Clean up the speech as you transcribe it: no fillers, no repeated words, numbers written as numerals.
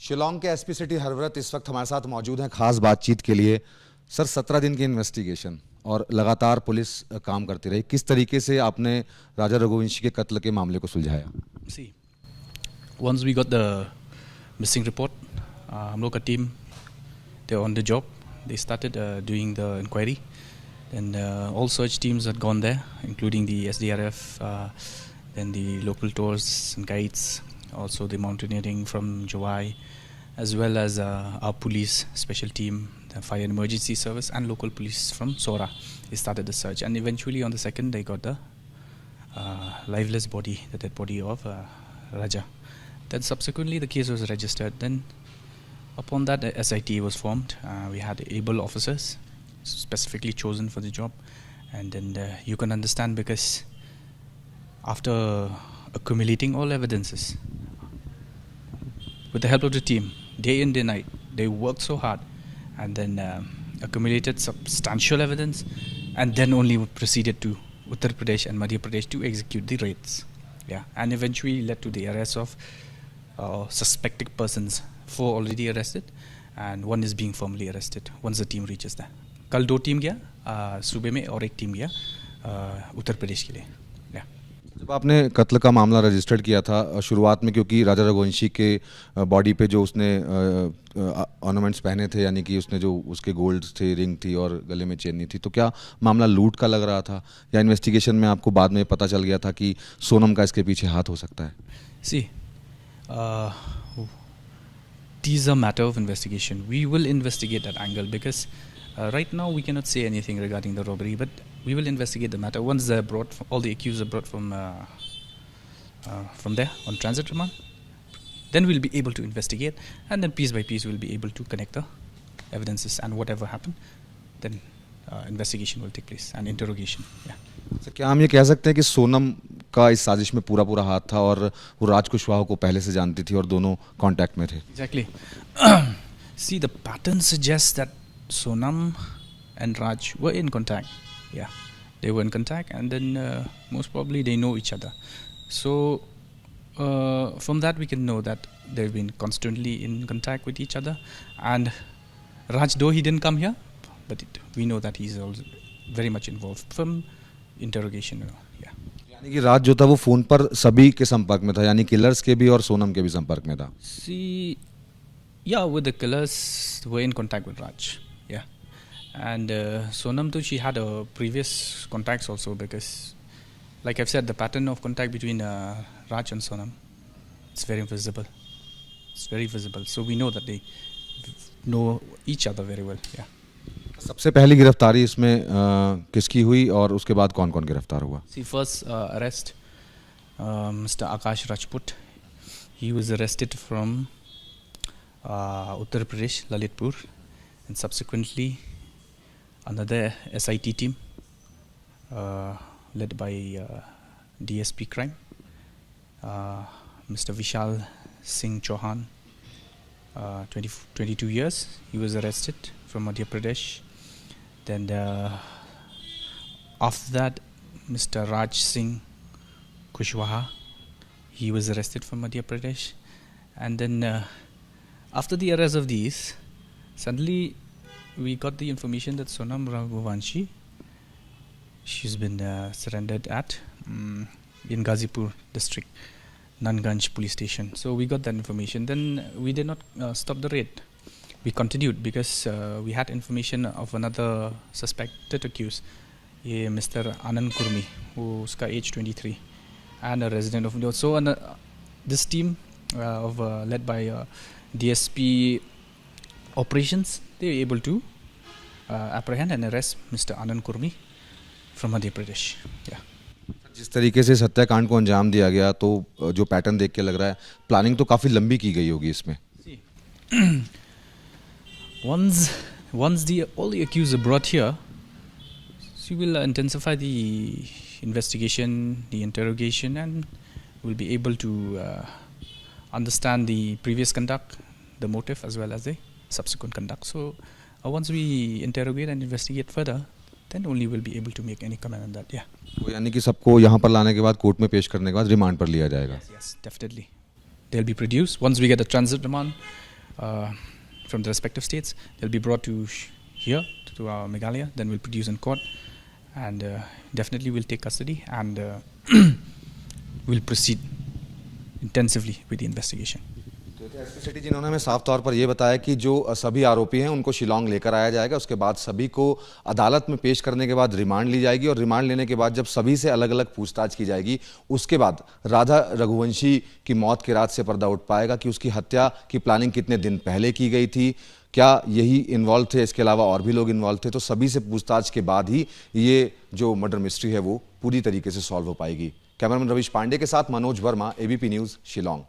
शिलोंग के SP city हरवरत इस वक्त हमारे साथ मौजूद हैं खास बातचीत के लिए। सर, 17 दिन की इन्वेस्टिगेशन और लगातार पुलिस काम करती रही। किस तरीके से आपने राजा रघुवंशी के कत्ल के मामले को सुलझाया? See, once we got the missing report, हम लोग का team, they were on the job. They started doing the inquiry, and all search teams had gone there, including the SDRF, then the local tours and guides, also the mountaineering from Jawai, as well as our police special team, the fire and emergency service, and local police from Sora. They started the search, and eventually on the second they got the lifeless body, the dead body of Raja. Then subsequently the case was registered. Then upon that the SIT was formed. We had able officers specifically chosen for the job, and then you can understand, because after accumulating all evidences with the help of the team, day in day night, they worked so hard, and then accumulated substantial evidence, and then only proceeded to Uttar Pradesh and Madhya Pradesh to execute the raids. Yeah, and eventually led to the arrest of suspected persons. 4 already arrested, and 1 is being formally arrested once the team reaches there. कल 2 team गया सूबे में और 1 team गया उत्तर प्रदेश के लिए. जब आपने कत्ल का मामला रजिस्टर्ड किया था शुरुआत में, क्योंकि राजा रघुवंशी के बॉडी पे जो उसने ऑर्नामेंट्स पहने थे, यानी कि उसने जो उसके गोल्ड थे, रिंग थी और गले में चेन नहीं थी, तो क्या मामला लूट का लग रहा था, या इन्वेस्टिगेशन में आपको बाद में पता चल गया था कि सोनम का इसके पीछे हाथ हो सकता है? See, these are matter of investigation. We will investigate that angle, because right now we cannot say anything regarding the robbery, but we will investigate the matter once they're brought. All the accused are brought from there on transit remand. Then we'll be able to investigate, and then piece by piece we'll be able to connect the evidences, and whatever happened, then investigation will take place and interrogation. Yeah. Sir, क्या हम ये कह सकते हैं कि सोनम का इस साजिश में पूरा पूरा हाथ था और वो राज कुशवाहा को पहले से जानती थी और दोनों कांटेक्ट में थे? Exactly. See, the pattern suggests that Sonam and Raj were in contact. Yeah, they were in contact, and then most probably they know each other. So from that we can know that they've been constantly in contact with each other. And Raj, though he didn't come here, but we know that he's also very much involved from interrogation. Yeah. यानी कि राज जो था वो phone पर सभी के संपर्क में था, यानी किलर्स के भी और सोनम के भी संपर्क में था? See, yeah, with the killers were in contact with Raj. Yeah, and Sonam too, she had previous contacts also, because, like I've said, the pattern of contact between Raj and Sonam, it's very visible. It's very visible. So we know that they know each other very well. Yeah. सबसे पहली गिरफ्तारी इसमें किसकी हुई और उसके बाद कौन कौन गिरफ्तार हुआ? See, first arrest, Mr. Akash Rajput. He was arrested from Uttar Pradesh, Lalitpur, and subsequently another SIT team led by DSP Crime, Mr. Vishal Singh Chauhan, 22 years. He was arrested from Madhya Pradesh. Then after that, Mr. Raj Singh Kushwaha, he was arrested from Madhya Pradesh. And then after the arrest of these, suddenly we got the information that Sonam Raghuvanshi, she's been surrendered at in Ghazipur district, Nanganj police station. So we got that information. Then we did not stop the raid. We continued, because we had information of another suspected accused, Mr. Anand Kurmi, who's age 23 and a resident of India. So this team led by DSP operations, they were able to apprehend and arrest Mr. Anand Kurmi from Madhya Pradesh. Yeah. जिस तरीके से इस हत्याकांड को अंजाम दिया गया, तो जो पैटर्न देख के लग रहा है प्लानिंग तो काफी लंबी की गई होगी इसमें. Once all the accused are brought here, we will intensify the investigation, the interrogation, and we'll be able to understand the previous conduct, the motive, as well as the subsequent conduct. So once we interrogate and investigate further, then only we'll be able to make any comment on that. Yeah. यानी कि सबको यहाँ पर लाने के बाद, court में पेश करने के बाद रिमांड पर लिया जाएगा? Yes, definitely. They'll be produced. Once we get a transit remand, from the respective states. They'll be brought to here to Meghalaya. Then we'll produce in court, and definitely we'll take custody and we'll proceed intensively with the investigation. SP Sethi जिन्होंने हमें साफ तौर पर यह बताया कि जो सभी आरोपी हैं उनको शिलोंग लेकर आया जाएगा, उसके बाद सभी को अदालत में पेश करने के बाद रिमांड ली जाएगी और रिमांड लेने के बाद जब सभी से अलग अलग पूछताछ की जाएगी उसके बाद राधा रघुवंशी की मौत के रात से पर्दा उठ पाएगा कि उसकी हत्या की प्लानिंग कितने दिन पहले की गई थी, क्या यही इन्वॉल्व थे, इसके अलावा और भी लोग इन्वॉल्व थे। तो सभी से पूछताछ के बाद ही ये जो मर्डर मिस्ट्री है वो पूरी तरीके से सॉल्व हो पाएगी। कैमरामैन रवीश पांडे के साथ मनोज वर्मा, एबीपी न्यूज़, शिलोंग।